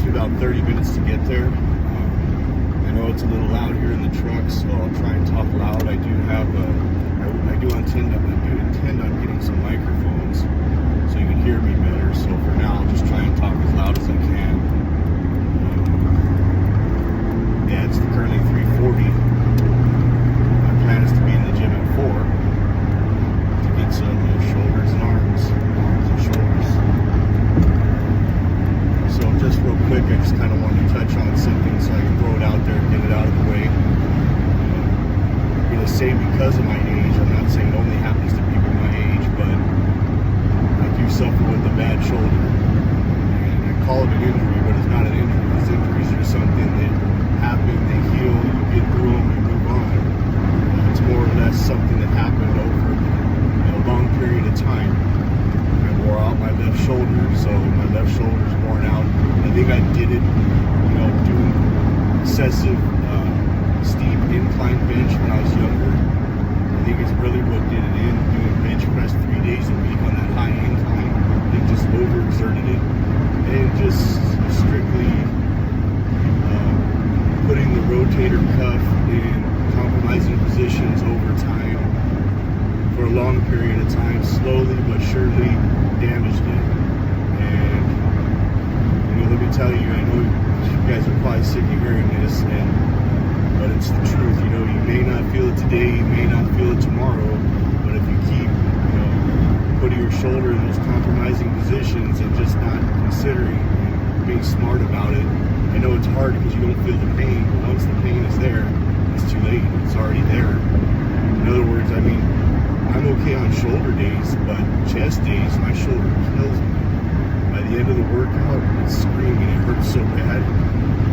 takes me about 30 minutes to get there. I know it's a little loud here in the truck, so I'll try and talk loud. I do intend on getting some microphones so you can hear me better. So for now, I'll just try and talk as loud as I can. Yeah, it's currently 3:40. My plan is to be in the gym at 4 to get some shoulders and arms and shoulders. So just real quick, I just kind of wanted to touch on something so I can throw it out there and get it out of the way. I'm going to say because of my age, I'm not saying it only happens to people my age, but I do suffer with a bad shoulder. And I call it an injury, but it's not an injury. These injuries are something that happen, they heal, you get through them, you move on. It's more or less something that happened over a long period of time. I wore out my left shoulder, so my left shoulder's worn out. I think I did it, doing excessive steep incline bench when I was younger. I think it's really what did it in, doing bench press 3 days a week on that high incline. It just overexerted it. And just strictly putting the rotator cuff in compromising positions over time for a long period of time, slowly but surely damaged it. And let me tell you, I know you guys are probably sick of hearing this, but it's the truth. You may not feel it today, you may not feel it tomorrow, but if you keep putting your shoulder in those compromising positions and just not considering being smart about it, I know it's hard because you don't feel the pain, but once the pain is there, it's too late. It's already there. In other words, I'm okay on shoulder days, but chest days, my shoulder kills me. By the end of the workout, it's screaming. It hurts so bad,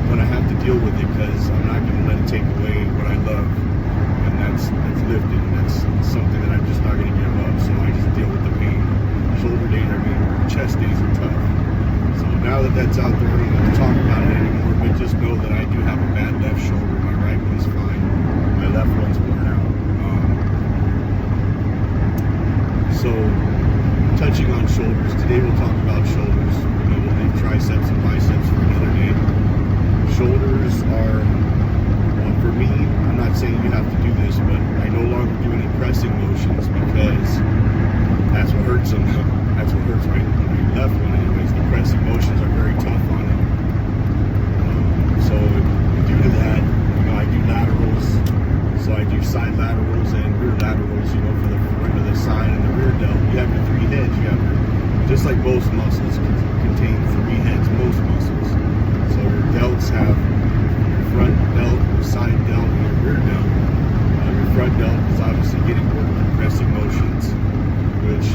but I have to deal with it because I'm not going to let it take away what I love, and that's lifting. That's something that I'm just not going to give up. So I just deal with the pain. Shoulder days, chest days are tough. So now that that's out there, I don't want to talk about it anymore, but just know that I do have a bad left shoulder. My right one's fine. My left one's worn out. So, touching on shoulders, today we'll talk about shoulders. We'll leave triceps and biceps for another day. Shoulders are, for me, I'm not saying you have to do this, but I no longer do any pressing motions because that's what hurts them. That's what hurts my left one anyways. The pressing motions are very tough on it. So due to that, I do laterals. So I do side laterals and rear laterals, for the front of the side and the rear delt. You have your 3 heads. You have just like most muscles contain 3 heads, most muscles. So your delts have your front delt, your side delt, and your rear delt. Your front delt is obviously getting work in pressing motions, which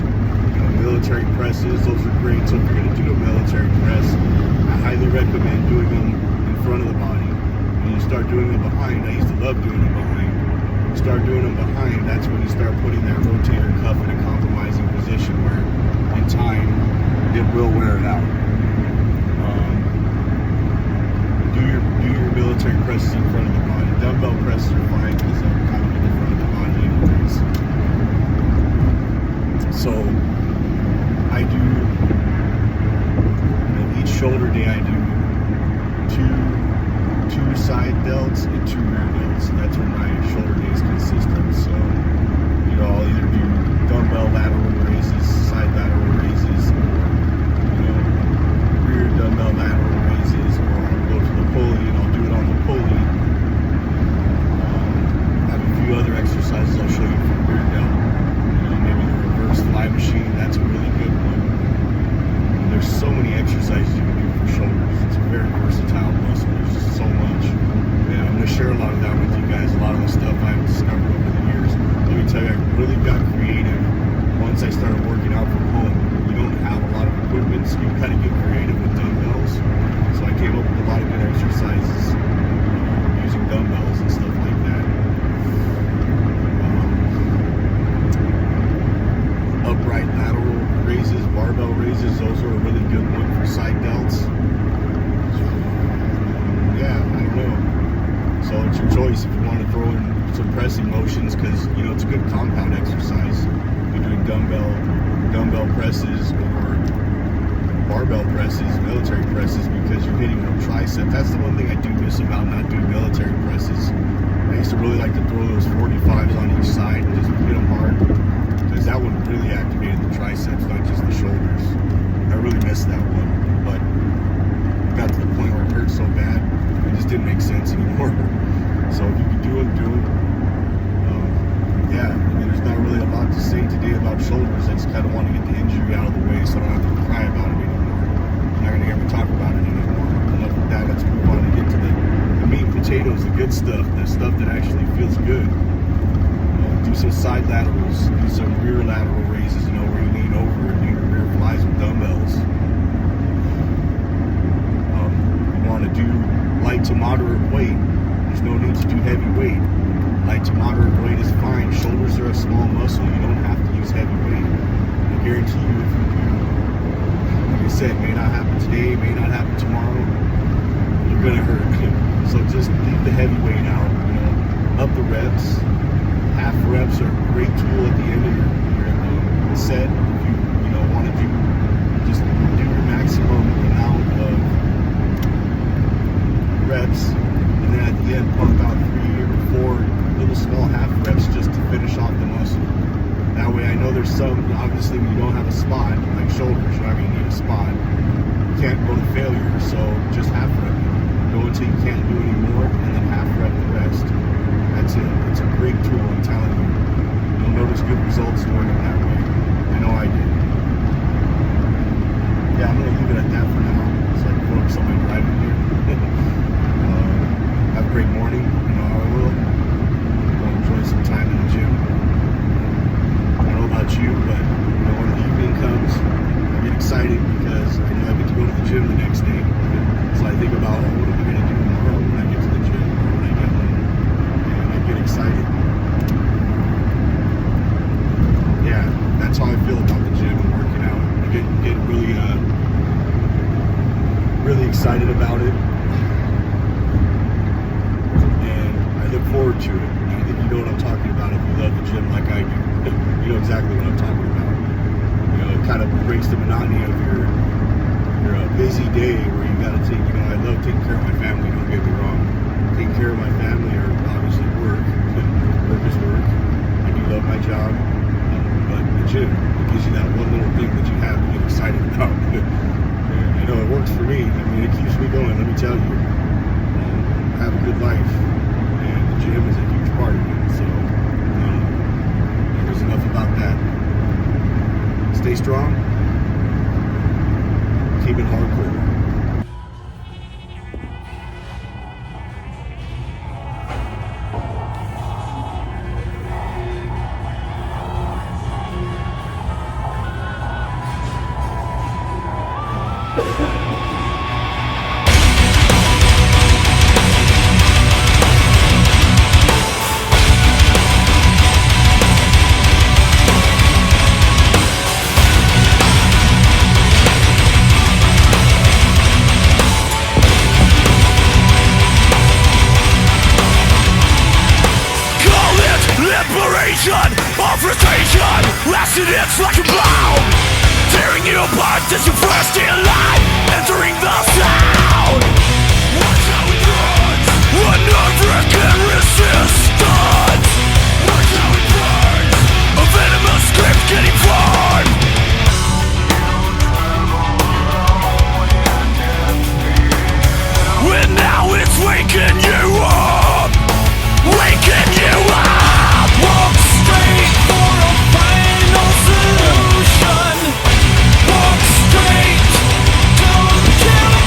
military presses, those are great. So if you're going to do a military press, I highly recommend doing them in front of the body. When you start doing them behind, I used to love doing them behind. You start doing them behind, that's when you start putting that rotator cuff in a compromising position where in time it will wear it out. Do your military presses in front of the body. Dumbbell presses are fine because they're kind of in the front of the body anyways. So I do, each shoulder day I do two side delts and 2 rear delts. That's what my shoulder days consist of. So, I'll either do dumbbell lateral raises, side lateral raises, or, rear dumbbell lateral raises, or I'll go to the pulley and I'll do it on the pulley. I have a few other exercises I'll show you for rear delt. Maybe the reverse fly machine, that's a really good one. And there's so many exercises you can do for shoulders. It's a very versatile muscle. There's just so much. And I'm going to share a lot of that with you guys, a lot of the stuff I've discovered over the years. Let me tell you, I really got creative once I started working out from home. You don't have a lot of equipment, so you got to get creative with dumbbells. So I came up with a lot of good exercises using dumbbells and stuff like that. Upright lateral raises, barbell raises, those are a really good one for side delts. Yeah, I don't know. So it's your choice if you want to throw in some pressing motions because, it's a good compound exercise. You're doing dumbbell presses or barbell presses, military presses, because you're hitting your tricep. That's the one thing I do miss about not doing military presses. I used to really like to throw those 45s on each side and just hit them hard, because that one really activated the triceps, not just the shoulders. I really missed that one, but it got to the point where it hurt so bad, it just didn't make sense anymore. So if you can do them, do them. Yeah, I mean, there's not really a lot to say today about shoulders. I just kind of want to get the injury out of the way so I don't have to cry about it anymore. I'm not going to ever talk about it anymore. Enough with that, let's move on and get to the meat and potatoes, the good stuff, the stuff that actually feels good. Do some side laterals, do some rear lateral raises, where you lean over and do your rear flies with dumbbells. You want to do light to moderate weight. There's no need to do heavy weight. Light to moderate weight is fine. Shoulders are a small muscle. You don't have to use heavy weight. I guarantee you, if you do, like I said, may not happen today, may not happen tomorrow, you're going to hurt. So just leave the heavy weight out. Up the reps. Half reps are a great tool at the end of your set. If you want to just do your maximum amount of reps, and then at the end pump out 3 or 4 little small half reps just to finish off the muscle. That way I know there's some, obviously when you don't have a spot, like shoulders, you're not going to need a spot. You can't go to failure, so just half rep. Go until you can't do anymore, and then half rep the rest. That's it. It's a great tool, I'm telling you. You'll notice good results doing it that way. I know I did. Yeah, I'm going to leave it at that for now, so I can focus on my driving here. Have a great morning. I will. Enjoy some time in the gym. I don't know about you, but when the evening comes, I get excited because I know I get to go to the gym the next day. So I think about, what am I going to do tomorrow when I get to the gym or when I get home? And I get excited. Yeah, that's how I feel about the gym and working out. I get really, really excited about it. I look forward to it. I think you know what I'm talking about if you love the gym like I do. You know exactly what I'm talking about. It kind of breaks the monotony of your busy day where you got to take, I love taking care of my family, don't get me wrong. Taking care of my family or obviously work. Work is work. I do love my job. But the gym, it gives you that one little thing that you have to get excited about. It works for me. I mean, it keeps me going, let me tell you. I have a good life. Gym is a huge part of it, so there's enough about that. Stay strong, keep it hardcore. Frustration, lasting it's like a blow, tearing you apart as you first in line, entering the sound. Watch how it runs, a nerve-wracking resistance. Watch how it burns, a venomous script getting formed. And now it's waking you up, waking you up. Walk straight for a final solution. Walk straight, don't kill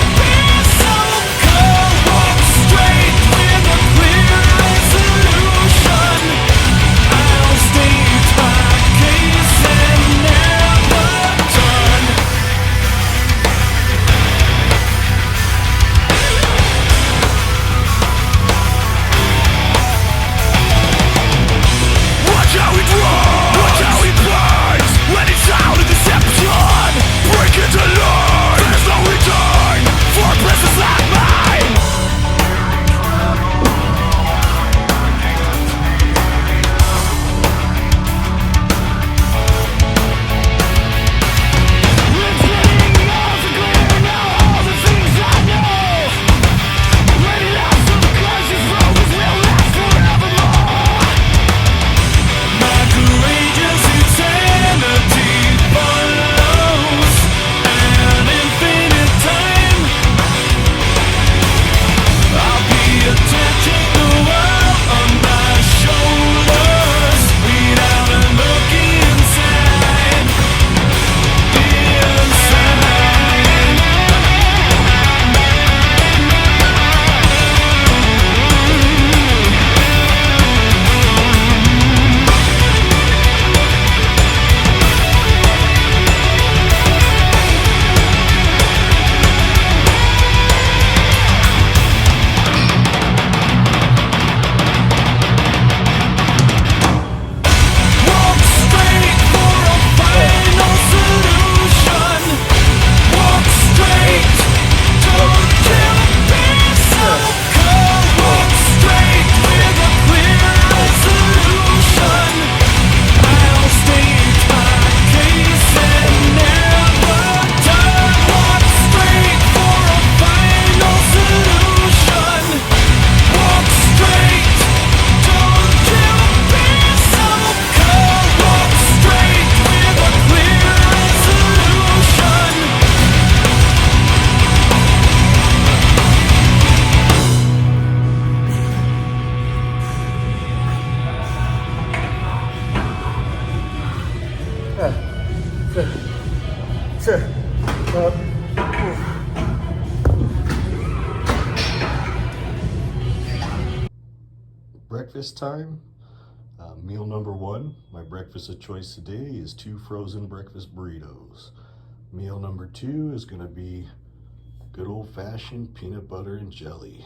breakfast time. Meal number one, my breakfast of choice today is 2 frozen breakfast burritos. Meal number 2 is gonna be good old-fashioned peanut butter and jelly.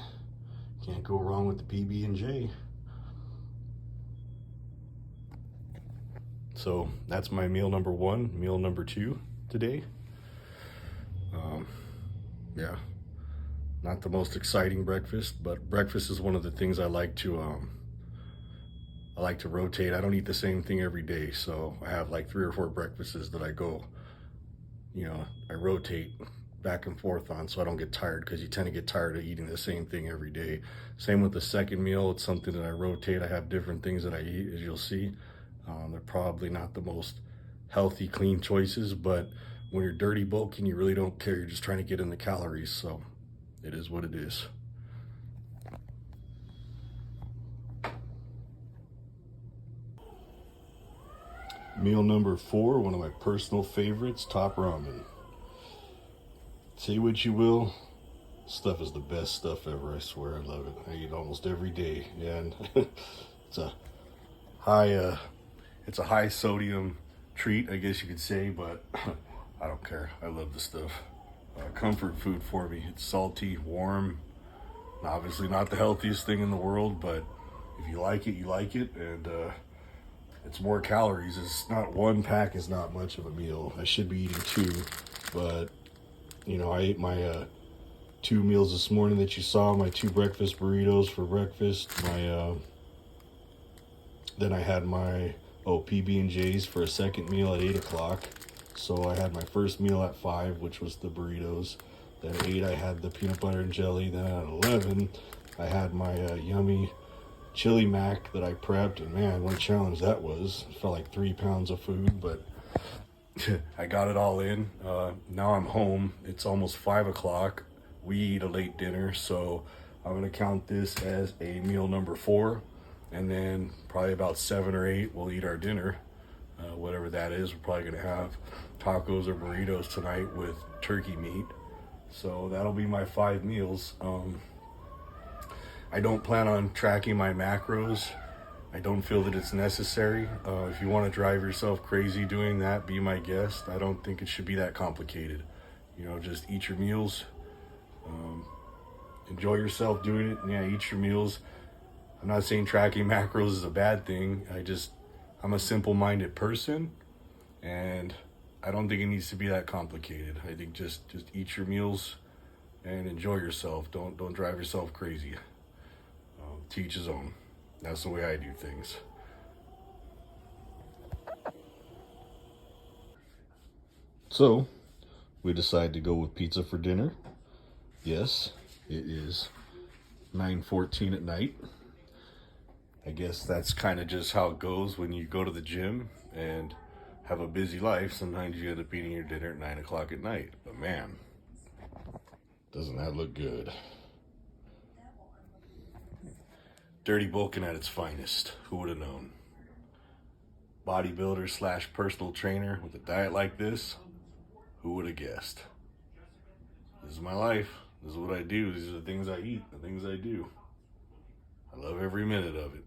Can't go wrong with the PB&J. So that's my meal number 1. Meal number 2 today. Yeah, not the most exciting breakfast, but breakfast is one of the things I like to rotate. I don't eat the same thing every day, so I have like 3 or 4 breakfasts that I go, I rotate back and forth on, so I don't get tired, because you tend to get tired of eating the same thing every day. Same with the second meal. It's something that I rotate. I have different things that I eat, as you'll see. They're probably not the most healthy, clean choices, but when you're dirty bulking, you really don't care. You're just trying to get in the calories, so it is what it is. Meal number 4, one of my personal favorites, top ramen. Say what you will, stuff is the best stuff ever, I swear. I love it. I eat almost every day, and it's a high sodium treat, I guess you could say, but I don't care. I love the stuff. Comfort food for me. It's salty, warm, obviously not the healthiest thing in the world, but if you like it, you like it, and it's more calories. It's not, 1 pack is not much of a meal. I should be eating 2, but I ate my 2 meals this morning that you saw, my 2 breakfast burritos for breakfast. Then I had my PB&Js for a second meal at 8 o'clock. So I had my first meal at 5, which was the burritos. Then at 8 I had the peanut butter and jelly. Then at 11 I had my yummy chili mac that I prepped, and man, what a challenge that was. It felt like 3 pounds of food, but I got it all in. Now I'm home. It's almost 5 o'clock. We eat a late dinner, so I'm gonna count this as a meal number 4, and then probably about 7 or 8 we'll eat our dinner, whatever that is. We're probably gonna have tacos or burritos tonight with turkey meat, so that'll be my 5 meals. I don't plan on tracking my macros. I don't feel that it's necessary. If you want to drive yourself crazy doing that, be my guest. I don't think it should be that complicated. Just eat your meals. Enjoy yourself doing it. Yeah, eat your meals. I'm not saying tracking macros is a bad thing. I'm a simple-minded person, and I don't think it needs to be that complicated. I think just eat your meals and enjoy yourself. Don't drive yourself crazy. To each his own. That's the way I do things. So, we decided to go with pizza for dinner. Yes, it is 9:14 at night. I guess that's kind of just how it goes when you go to the gym and have a busy life. Sometimes you end up eating your dinner at 9 o'clock at night. But man, doesn't that look good? Dirty bulking at its finest. Who would have known? Bodybuilder / personal trainer with a diet like this. Who would have guessed? This is my life. This is what I do. These are the things I eat, the things I do. I love every minute of it.